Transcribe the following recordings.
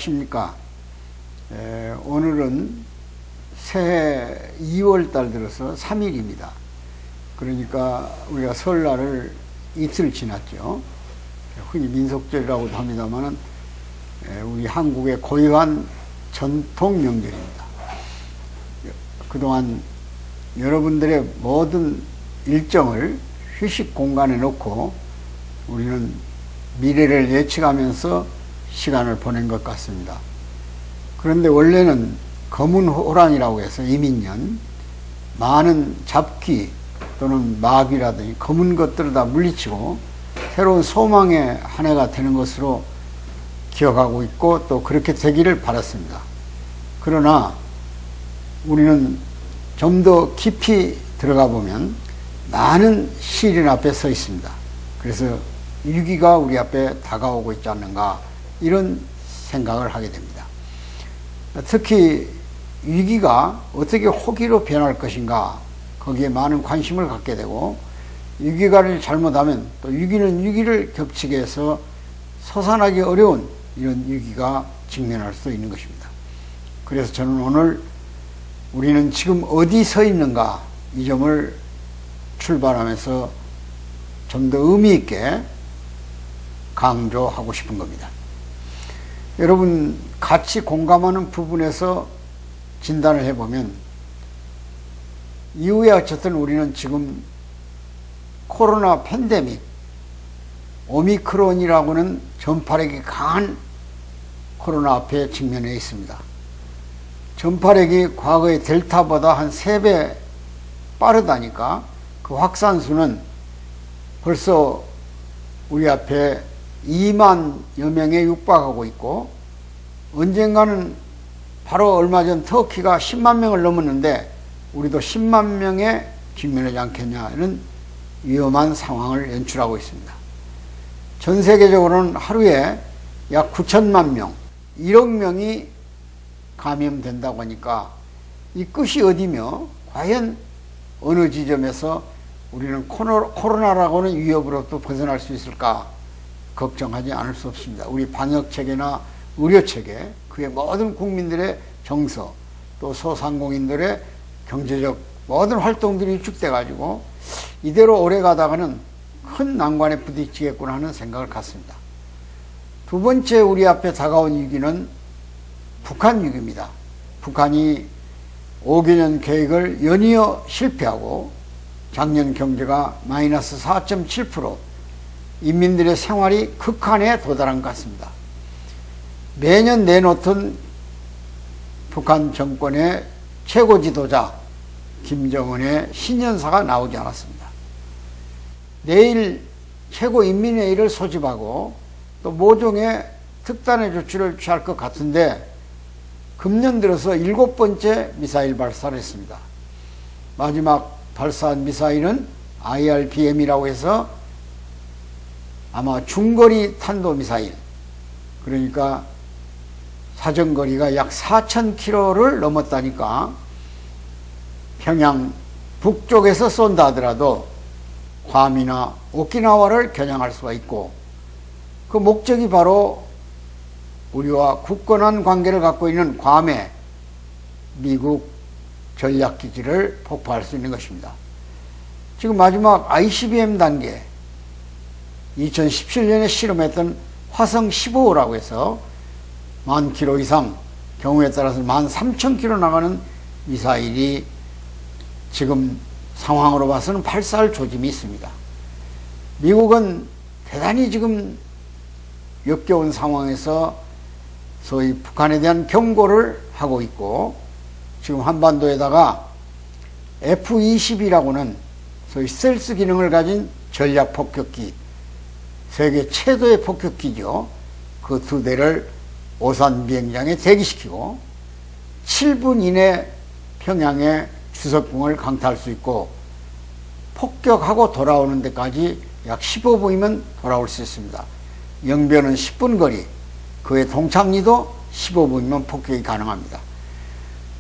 안녕하십니까. 오늘은 새해 2월달 들어서 3일입니다. 그러니까 우리가 설날을 이틀 지났죠. 흔히 민속절이라고도 합니다만 우리 한국의 고유한 전통 명절입니다. 그동안 여러분들의 모든 일정을 휴식 공간에 놓고 우리는 미래를 예측하면서 시간을 보낸 것 같습니다. 그런데 원래는 검은 호랑이라고 해서 이민년 많은 잡귀 또는 마귀라든지 검은 것들을 다 물리치고 새로운 소망의 한 해가 되는 것으로 기억하고 있고 또 그렇게 되기를 바랐습니다. 그러나 우리는 좀 더 깊이 들어가 보면 많은 시련 앞에 서 있습니다. 그래서 위기가 우리 앞에 다가오고 있지 않는가 이런 생각을 하게 됩니다. 특히 위기가 어떻게 호기로 변할 것인가 거기에 많은 관심을 갖게 되고 위기가를 잘못하면 또 위기는 위기를 겹치게 해서 솟아나기 어려운 이런 위기가 직면할 수 있는 것입니다. 그래서 저는 오늘 우리는 지금 어디 서 있는가 이 점을 출발하면서 좀 더 의미 있게 강조하고 싶은 겁니다. 여러분 같이 공감하는 부분에서 진단을 해보면 이후에 어쨌든 우리는 지금 코로나 팬데믹 오미크론이라고는 전파력이 강한 코로나 앞에 직면해 있습니다. 전파력이 과거의 델타보다 한 3배 빠르다니까 그 확산수는 벌써 우리 앞에 2만여 명에 육박하고 있고 언젠가는 바로 얼마 전 터키가 10만 명을 넘었는데 우리도 10만 명에 직면하지 않겠냐는 위험한 상황을 연출하고 있습니다. 전 세계적으로는 하루에 약 9천만 명, 1억 명이 감염된다고 하니까 이 끝이 어디며 과연 어느 지점에서 우리는 코로나라고는 위협으로부터 벗어날 수 있을까 걱정하지 않을 수 없습니다. 우리 방역체계나 의료체계, 그의 모든 국민들의 정서, 또 소상공인들의 경제적 모든 활동들이 위축돼 가지고 이대로 오래 가다가는 큰 난관에 부딪히겠구나 하는 생각을 갖습니다. 두 번째 우리 앞에 다가온 위기는 북한 위기입니다. 북한이 5개년 계획을 연이어 실패하고 작년 경제가 마이너스 4.7%, 인민들의 생활이 극한에 도달한 것 같습니다. 매년 내놓던 북한 정권의 최고 지도자 김정은의 신년사가 나오지 않았습니다. 내일 최고인민회의를 소집하고 또 모종의 특단의 조치를 취할 것 같은데 금년 들어서 7번째 미사일 발사를 했습니다. 마지막 발사한 미사일은 IRBM이라고 해서 아마 중거리 탄도미사일, 그러니까 사정거리가 약 4,000km를 넘었다니까 평양 북쪽에서 쏜다 하더라도 괌이나 오키나와를 겨냥할 수가 있고 그 목적이 바로 우리와 굳건한 관계를 갖고 있는 괌에 미국 전략기지를 폭파할 수 있는 것입니다. 지금 마지막 ICBM 단계 2017년에 실험했던 화성 15호라고 해서 10,000km 이상 경우에 따라서 13,000km 나가는 미사일이 지금 상황으로 봐서는 발사할 조짐이 있습니다. 미국은 대단히 지금 역겨운 상황에서 소위 북한에 대한 경고를 하고 있고 지금 한반도에다가 F-22라고는 소위 스텔스 기능을 가진 전략 폭격기, 세계 최고의 폭격기죠. 그 2대를 오산 비행장에 대기시키고 7분 이내 평양의 주석궁을 강타할 수 있고 폭격하고 돌아오는 데까지 약 15분이면 돌아올 수 있습니다. 영변은 10분 거리, 그의 동창리도 15분이면 폭격이 가능합니다.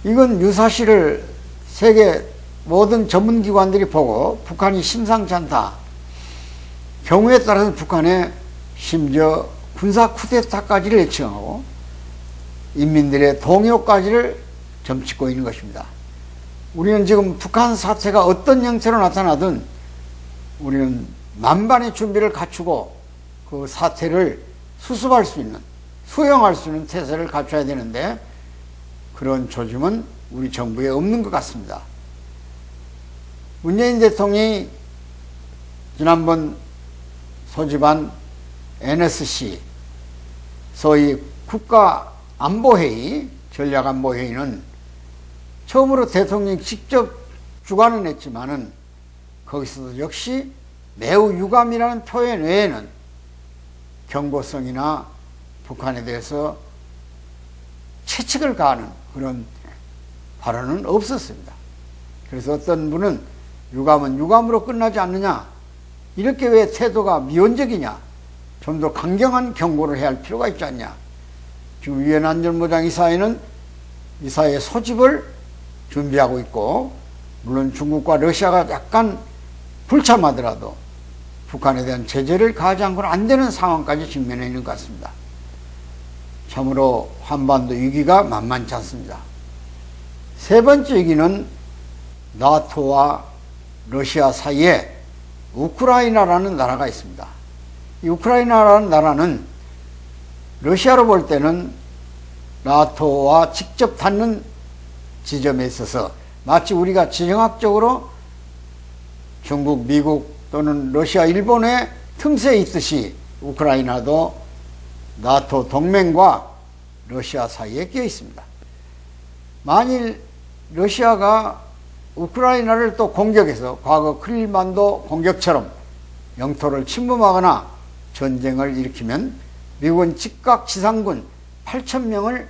이건 유사시를 세계 모든 전문기관들이 보고 북한이 심상치 않다. 경우에 따라서 북한에 심지어 군사 쿠데타까지를 예측하고 인민들의 동요까지를 점찍고 있는 것입니다. 우리는 지금 북한 사태가 어떤 형태로 나타나든 우리는 만반의 준비를 갖추고 그 사태를 수습할 수 있는, 수용할 수 있는 태세를 갖춰야 되는데 그런 조짐은 우리 정부에 없는 것 같습니다. 문재인 대통령이 지난번 소집한 NSC, 소위 국가안보회의, 전략안보회의는 처음으로 대통령이 직접 주관은 했지만은 거기서도 역시 매우 유감이라는 표현 외에는 경고성이나 북한에 대해서 채찍을 가하는 그런 발언은 없었습니다. 그래서 어떤 분은 유감은 유감으로 끝나지 않느냐, 이렇게 왜 태도가 미온적이냐, 좀 더 강경한 경고를 해야 할 필요가 있지 않냐. 지금 유엔 안전보장 이사회는 이사회 소집을 준비하고 있고, 물론 중국과 러시아가 약간 불참하더라도 북한에 대한 제재를 가하지 않고는 안 되는 상황까지 직면해 있는 것 같습니다. 참으로 한반도 위기가 만만치 않습니다. 세 번째 위기는 나토와 러시아 사이에 우크라이나라는 나라가 있습니다. 이 우크라이나라는 나라는 러시아로 볼 때는 나토와 직접 닿는 지점에 있어서 마치 우리가 지정학적으로 중국, 미국 또는 러시아, 일본의 틈새에 있듯이 우크라이나도 나토 동맹과 러시아 사이에 끼어 있습니다. 만일 러시아가 우크라이나를 또 공격해서 과거 크림반도 공격처럼 영토를 침범하거나 전쟁을 일으키면 미국은 즉각 지상군 8,000명을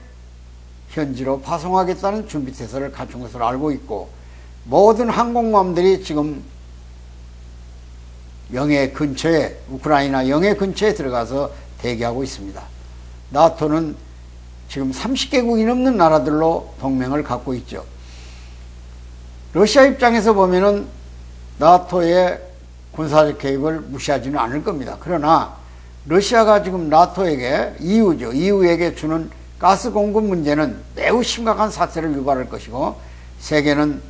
현지로 파송하겠다는 준비태세를 갖춘 것으로 알고 있고, 모든 항공모함들이 지금 영해 근처에, 우크라이나 영해 근처에 들어가서 대기하고 있습니다. 나토는 지금 30개국이 넘는 나라들로 동맹을 갖고 있죠. 러시아 입장에서 보면은 나토의 군사적 개입을 무시하지는 않을 겁니다. 그러나 러시아가 지금 나토에게, EU에게 주는 가스 공급 문제는 매우 심각한 사태를 유발할 것이고, 세계는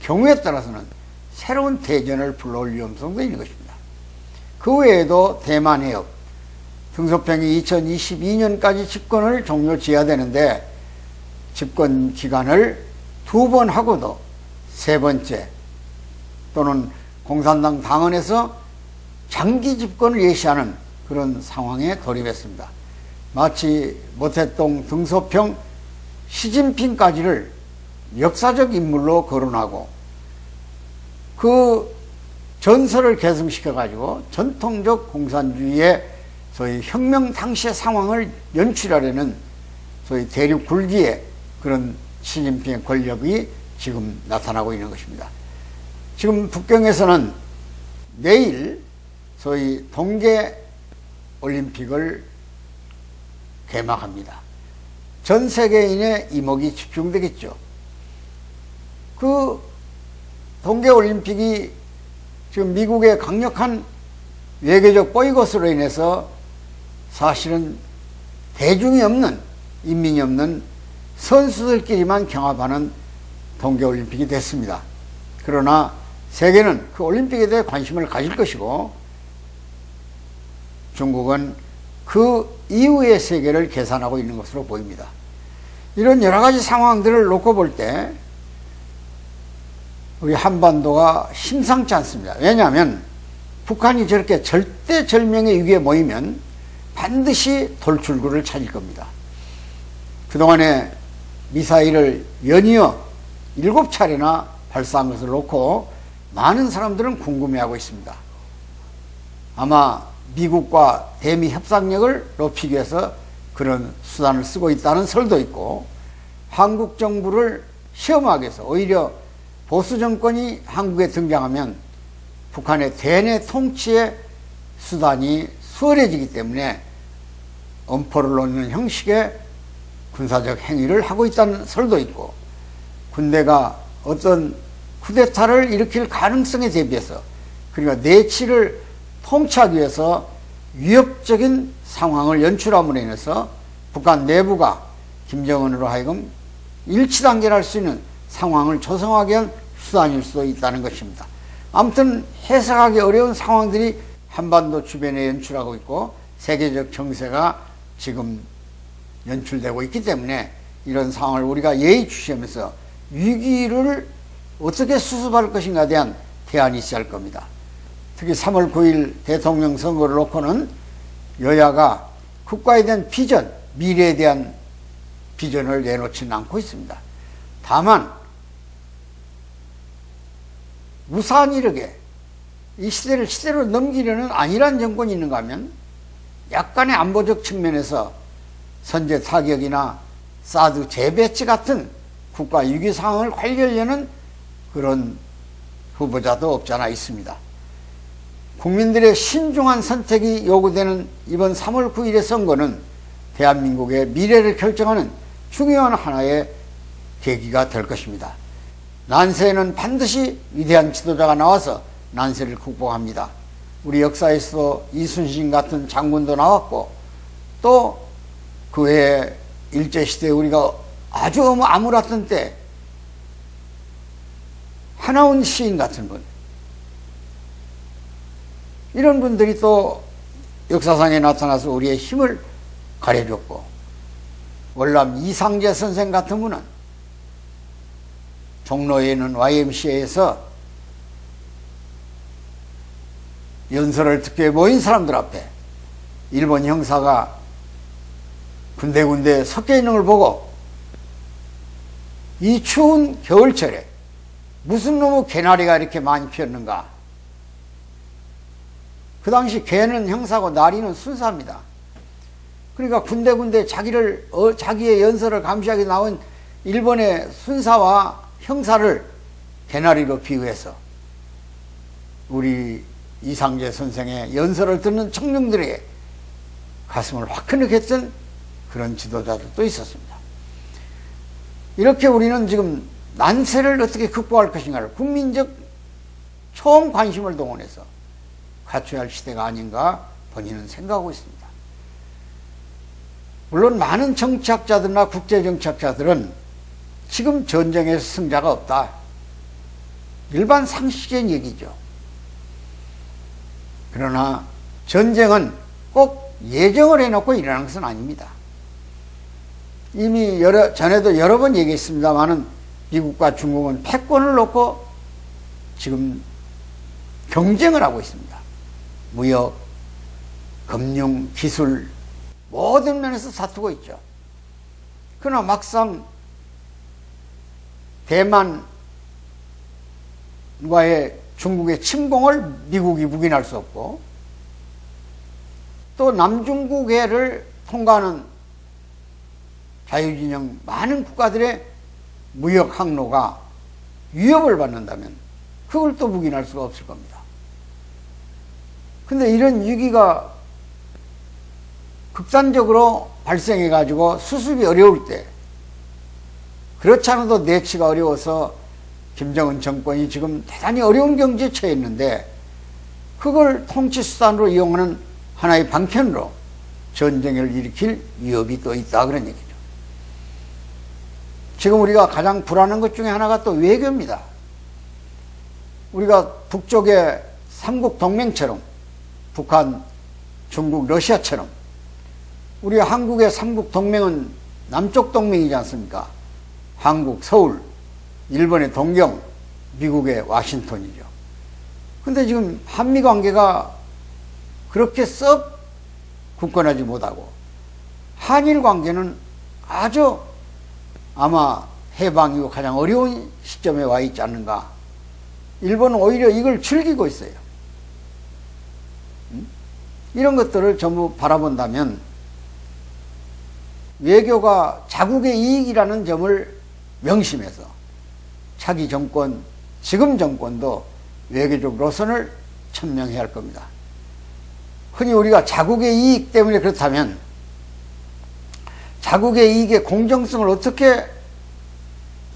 경우에 따라서는 새로운 대전을 불러올 위험성도 있는 것입니다. 그 외에도 대만 해협, 등소평이 2022년까지 집권을 종료지어야 되는데 집권 기간을 2번 하고도 세 번째 또는 공산당 당원에서 장기 집권을 예시하는 그런 상황에 돌입했습니다. 마치 모태동, 등소평, 시진핑까지를 역사적 인물로 거론하고 그 전설을 계승시켜가지고 전통적 공산주의의 소위 혁명 당시의 상황을 연출하려는 소위 대륙 굴기의 그런 시진핑의 권력이 지금 나타나고 있는 것입니다. 지금 북경에서는 내일 소위 동계 올림픽을 개막합니다. 전 세계인의 이목이 집중되겠죠. 그 동계 올림픽이 지금 미국의 강력한 외교적 보이콧으로 인해서 사실은 대중이 없는, 인민이 없는 선수들끼리만 경합하는 동계올림픽이 됐습니다. 그러나 세계는 그 올림픽에 대해 관심을 가질 것이고, 중국은 그 이후의 세계를 계산하고 있는 것으로 보입니다. 이런 여러 가지 상황들을 놓고 볼 때 우리 한반도가 심상치 않습니다. 왜냐하면 북한이 저렇게 절대절명의 위기에 모이면 반드시 돌출구를 찾을 겁니다. 그동안에 미사일을 연이어 7차례나 발사한 것을 놓고 많은 사람들은 궁금해하고 있습니다. 아마 미국과 대미 협상력을 높이기 위해서 그런 수단을 쓰고 있다는 설도 있고, 한국 정부를 시험하기 위해서 오히려 보수 정권이 한국에 등장하면 북한의 대내 통치의 수단이 수월해지기 때문에 엄포를 놓는 형식의 군사적 행위를 하고 있다는 설도 있고, 군대가 어떤 쿠데타를 일으킬 가능성에 대비해서, 그러니까 내치를 통치하기 위해서 위협적인 상황을 연출함으로 인해서 북한 내부가 김정은으로 하여금 일치단결할 수 있는 상황을 조성하기 위한 수단일 수도 있다는 것입니다. 아무튼 해석하기 어려운 상황들이 한반도 주변에 연출하고 있고 세계적 정세가 지금 연출되고 있기 때문에 이런 상황을 우리가 예의주시하면서 위기를 어떻게 수습할 것인가에 대한 대안이 있어야 할 겁니다. 특히 3월 9일 대통령 선거를 놓고는 여야가 국가에 대한 비전, 미래에 대한 비전을 내놓지는 않고 있습니다. 다만 무산이르게 이 시대를 시대로 넘기려는 안일한 정권이 있는가 하면 약간의 안보적 측면에서 선제 타격이나 사드 재배치 같은 국가 위기 상황을 관리하려는 그런 후보자도 없지 않아 있습니다. 국민들의 신중한 선택이 요구되는 이번 3월 9일의 선거는 대한민국의 미래를 결정하는 중요한 하나의 계기가 될 것입니다. 난세에는 반드시 위대한 지도자가 나와서 난세를 극복합니다. 우리 역사에서도 이순신 같은 장군도 나왔고 또 그 외에 일제시대에 우리가 아주 암울했던 때 하나원 시인 같은 분, 이런 분들이 또 역사상에 나타나서 우리의 힘을 가려줬고, 월남 이상재 선생 같은 분은 종로에 있는 YMCA에서 연설을 듣기 위해 모인 사람들 앞에 일본 형사가 군데군데 섞여 있는 걸 보고 이 추운 겨울철에 무슨 놈의 개나리가 이렇게 많이 피었는가. 그 당시 개는 형사고 나리는 순사입니다. 그러니까 군데군데 자기의 연설을 감시하기 나온 일본의 순사와 형사를 개나리로 비유해서 우리 이상재 선생의 연설을 듣는 청중들에게 가슴을 화끈하게 했던 그런 지도자들도 있었습니다. 이렇게 우리는 지금 난세를 어떻게 극복할 것인가를 국민적 총 관심을 동원해서 갖춰야 할 시대가 아닌가 본인은 생각하고 있습니다. 물론 많은 정치학자들이나 국제정치학자들은 지금 전쟁에서 승자가 없다, 일반 상식적인 얘기죠. 그러나 전쟁은 꼭 예정을 해놓고 일어나는 것은 아닙니다. 이미 전에도 여러 번 얘기했습니다만은 미국과 중국은 패권을 놓고 지금 경쟁을 하고 있습니다. 무역, 금융, 기술 모든 면에서 다투고 있죠. 그러나 막상 대만과의 중국의 침공을 미국이 묵인할 수 없고, 또 남중국해를 통과하는 자유진영 많은 국가들의 무역 항로가 위협을 받는다면 그걸 또 묵인할 수가 없을 겁니다. 근데 이런 위기가 극단적으로 발생해 가지고 수습이 어려울 때, 그렇지 않아도 내치가 어려워서 김정은 정권이 지금 대단히 어려운 경지에 처해 있는데 그걸 통치 수단으로 이용하는 하나의 방편으로 전쟁을 일으킬 위협이 또 있다, 그런 얘기죠. 지금 우리가 가장 불안한 것 중에 하나가 또 외교입니다. 우리가 북쪽의 삼국 동맹처럼, 북한, 중국, 러시아처럼, 우리 한국의 삼국 동맹은 남쪽 동맹이지 않습니까? 한국, 서울, 일본의 동경, 미국의 와싱턴이죠. 근데 지금 한미 관계가 그렇게 썩 굳건하지 못하고, 한일 관계는 아주 아마 해방 이후 가장 어려운 시점에 와 있지 않는가. 일본은 오히려 이걸 즐기고 있어요. 이런 것들을 전부 바라본다면 외교가 자국의 이익이라는 점을 명심해서 차기 정권, 지금 정권도 외교적 노선을 천명해야 할 겁니다. 흔히 우리가 자국의 이익 때문에 그렇다면 자국의 이익의 공정성을 어떻게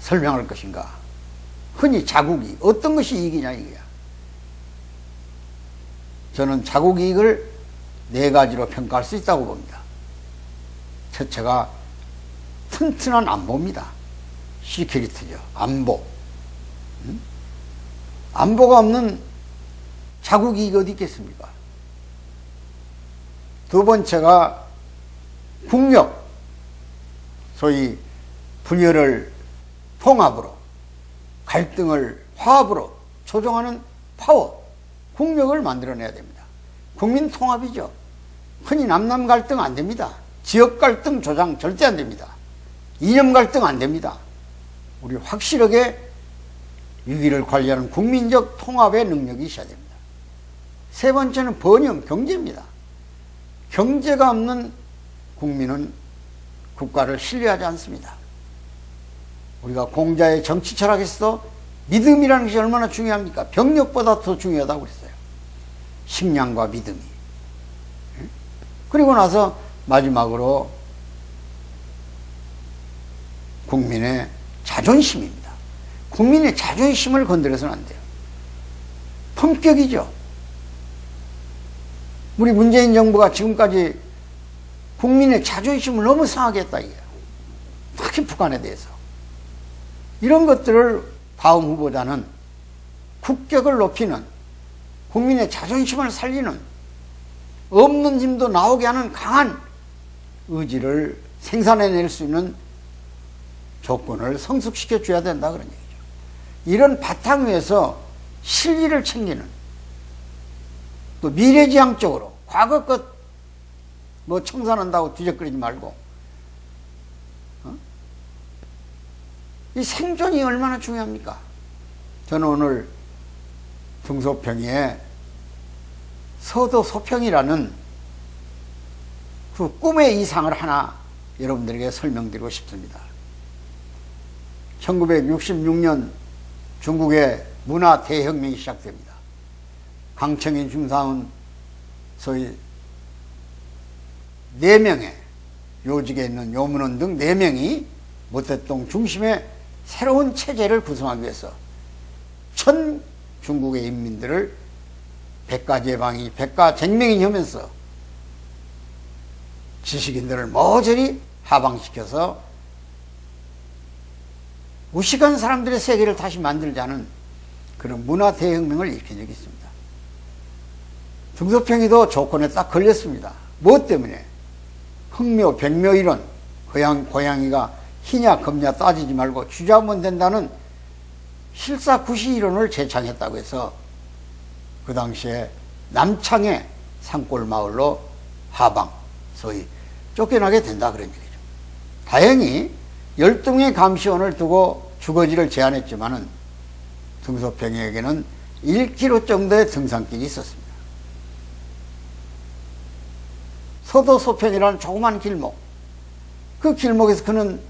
설명할 것인가? 흔히 자국이 어떤 것이 이익이냐 이거야. 저는 자국 이익을 4가지로 평가할 수 있다고 봅니다. 첫째가 튼튼한 안보입니다. 시큐리티죠. 안보. 안보가 없는 자국이 어디 있겠습니까? 두 번째가 국력, 소위 분열을 통합으로, 갈등을 화합으로 조정하는 파워, 국력을 만들어내야 됩니다. 국민 통합이죠. 흔히 남남 갈등 안 됩니다. 지역 갈등 조장 절대 안 됩니다. 이념 갈등 안 됩니다. 우리 확실하게 위기를 관리하는 국민적 통합의 능력이 있어야 됩니다. 세 번째는 번영, 경제입니다. 경제가 없는 국민은 국가를 신뢰하지 않습니다. 우리가 공자의 정치 철학에서도 믿음이라는 것이 얼마나 중요합니까? 병력보다 더 중요하다고 그랬어요. 식량과 믿음이. 그리고 나서 마지막으로 국민의 자존심입니다. 국민의 자존심을 건드려서는 안 돼요. 품격이죠. 우리 문재인 정부가 지금까지 국민의 자존심을 너무 상하게 했다 이거예요. 특히 북한에 대해서. 이런 것들을 다음 후보자는 국격을 높이는, 국민의 자존심을 살리는, 없는 힘도 나오게 하는 강한 의지를 생산해낼 수 있는 조건을 성숙시켜 줘야 된다 그런 얘기죠. 이런 바탕 위에서 실리를 챙기는, 또 미래지향적으로 과거 것 뭐 청산한다고 뒤적거리지 말고, 이 생존이 얼마나 중요합니까? 저는 오늘 등소평이에 서도소평이라는 그 꿈의 이상을 하나 여러분들에게 설명드리고 싶습니다. 1966년 중국의 문화 대혁명이 시작됩니다. 강청인, 중상은 소위 4명의 요직에 있는 요문원 등 4명이 모택동 중심의 새로운 체제를 구성하기 위해서 전 중국의 인민들을 백가제방이, 백가쟁명이 하면서 지식인들을 모조리 하방시켜서 무식한 사람들의 세계를 다시 만들자는 그런 문화 대혁명을 일으킨 적이 있습니다. 등소평이도 조건에 딱 걸렸습니다. 무엇 때문에? 흑묘, 백묘 이론, 고양이가 희냐 검냐 따지지 말고 주저하면 된다는 실사구시 이론을 제창했다고 해서 그 당시에 남창의 산골마을로 하방, 소위 쫓겨나게 된다 그런 얘기죠. 다행히 12명의 감시원을 두고 주거지를 제한했지만은 등소평이에게는 1km 정도의 등산길이 있었습니다. 서도소평이라는 조그만 길목, 그 길목에서 그는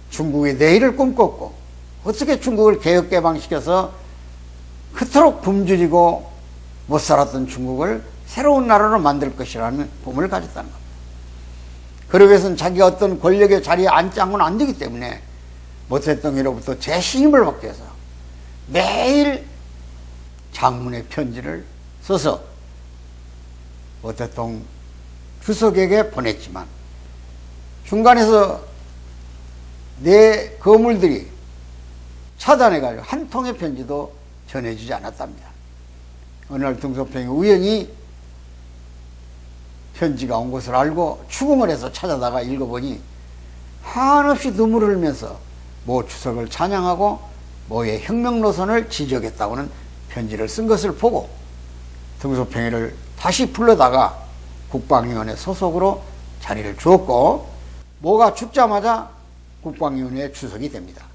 중국의 내일을 꿈꿨고 어떻게 중국을 개혁개방시켜서 그토록 굶주리고 못 살았던 중국을 새로운 나라로 만들 것이라는 꿈을 가졌다는 겁니다. 그러기 위해서는 자기가 어떤 권력의 자리에 앉지 않고는 안 되기 때문에 모택동으로부터 재신임을 받기 위해서 매일 장문의 편지를 써서 모택동 주석에게 보냈지만 중간에서 내 거물들이 차단해가지고 한 통의 편지도 전해주지 않았답니다. 어느 날 등소평이 우연히 편지가 온 것을 알고 추궁을 해서 찾아다가 읽어보니 한없이 눈물을 흘리면서 모 주석을 찬양하고 모의 혁명 노선을 지적했다고는 편지를 쓴 것을 보고 등소평이를 다시 불러다가 국방위원회 소속으로 자리를 주었고 모가 죽자마자 국방위원회 주석이 됩니다.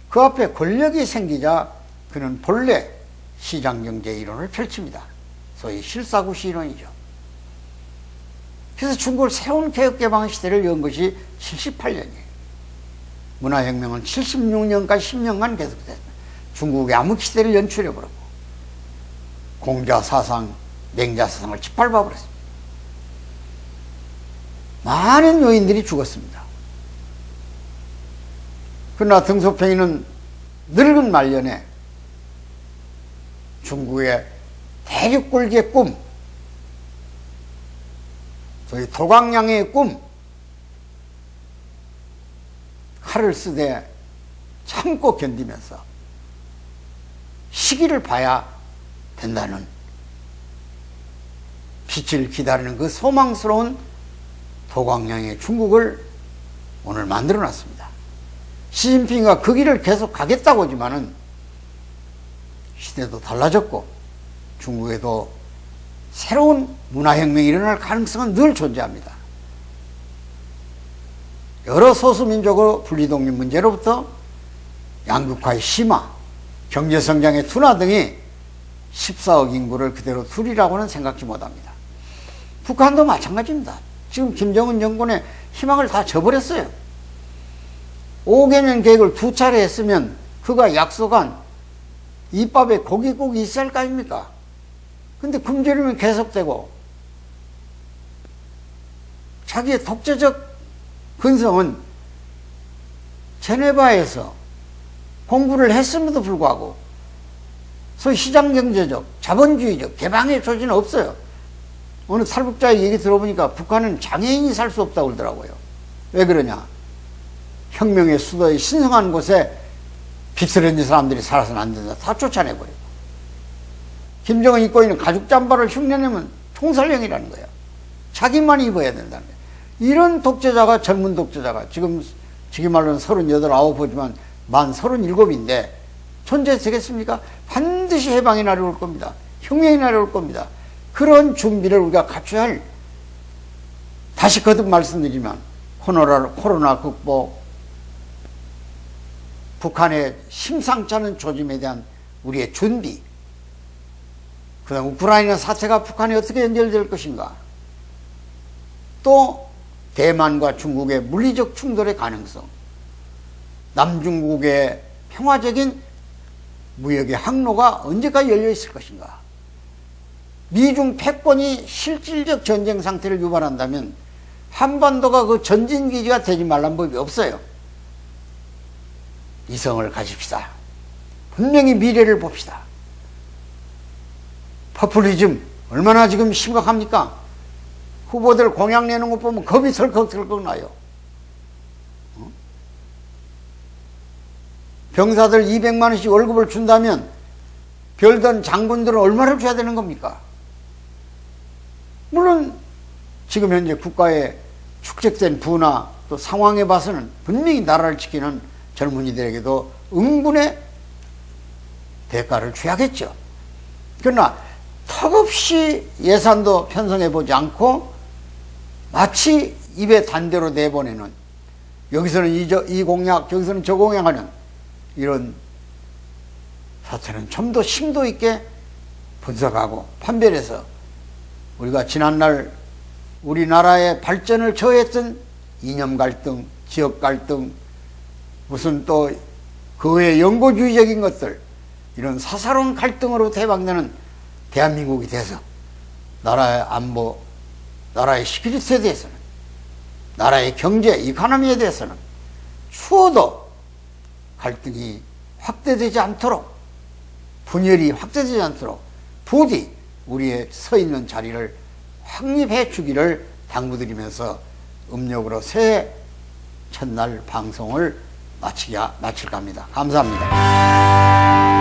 그 앞에 권력이 생기자 그는 본래 시장경제 이론을 펼칩니다. 소위 실사구시 이론이죠. 그래서 중국을 새로운 개혁개방 시대를 연 것이 78년이에요. 문화혁명은 76년까지 10년간 계속됐습니다. 중국의 암흑시대를 연출해버렸고 공자사상, 맹자사상을 짓밟아버렸습니다. 많은 요인들이 죽었습니다. 그러나 등소평이는 늙은 말년에 중국의 대륙굴기의 꿈, 소위 도광양의 꿈, 칼을 쓰되 참고 견디면서 시기를 봐야 된다는 빛을 기다리는 그 소망스러운 도광량의 중국을 오늘 만들어 놨습니다. 시진핑이가 그 길을 계속 가겠다고 하지만은 시대도 달라졌고 중국에도 새로운 문화혁명이 일어날 가능성은 늘 존재합니다. 여러 소수민족의 분리독립 문제로부터 양극화의 심화, 경제성장의 둔화 등이 14억 인구를 그대로 두리라고는 생각지 못합니다. 북한도 마찬가지입니다. 지금 김정은 정권의 희망을 다 저버렸어요. 5개년 계획을 2차례 했으면 그가 약속한 입밥에 고기 꼭 있어야 할 거 아닙니까? 근데 굶주림이 계속되고 자기의 독재적 근성은 제네바에서 공부를 했음에도 불구하고 소위 시장경제적, 자본주의적 개방의 조짐은 없어요. 어느 탈북자의 얘기 들어보니까 북한은 장애인이 살 수 없다고 그러더라고요. 왜 그러냐? 혁명의 수도의 신성한 곳에 비틀어진 사람들이 살아서는 안 된다. 다 쫓아내버리고. 김정은 입고 있는 가죽 잠바를 흉내내면 총살령이라는 거야. 자기만 입어야 된다는 거야. 이런 독재자가, 젊은 독재자가 지금 말로는 38, 9이지만 만 37인데 존재되겠습니까? 반드시 해방의 날이 올 겁니다. 혁명의 날이 올 겁니다. 그런 준비를 우리가 갖춰야 할, 다시 거듭 말씀드리면 코로나 극복, 북한의 심상치 않은 조짐에 대한 우리의 준비, 그 다음 우크라이나 사태가 북한에 어떻게 연결될 것인가, 또 대만과 중국의 물리적 충돌의 가능성, 남중국의 평화적인 무역의 항로가 언제까지 열려 있을 것인가, 미중 패권이 실질적 전쟁 상태를 유발한다면 한반도가 그 전진기지가 되지 말란 법이 없어요. 이성을 가집시다. 분명히 미래를 봅시다. 포퓰리즘 얼마나 지금 심각합니까? 후보들 공약 내는 것 보면 겁이 덜컥덜컥 나요. 병사들 200만 원씩 월급을 준다면 별던 장군들은 얼마를 줘야 되는 겁니까? 물론 지금 현재 국가의 축적된 부나 또 상황에 봐서는 분명히 나라를 지키는 젊은이들에게도 응분의 대가를 줘야겠죠. 그러나 턱없이 예산도 편성해 보지 않고 마치 입에 단대로 내보내는, 여기서는 이 공약, 여기서는 저 공약하는 이런 사태는 좀 더 심도 있게 분석하고 판별해서 우리가 지난날 우리나라의 발전을 저해했던 이념 갈등, 지역 갈등, 무슨 또 그 외의 영고주의적인 것들, 이런 사사로운 갈등으로 대박되는 대한민국이 돼서 나라의 안보, 나라의 시큐리티에 대해서는, 나라의 경제, 이코노미에 대해서는 추워도 갈등이 확대되지 않도록, 분열이 확대되지 않도록 부디 우리의 서 있는 자리를 확립해 주기를 당부드리면서 음력으로 새해 첫날 방송을 마칠까 합니다. 감사합니다.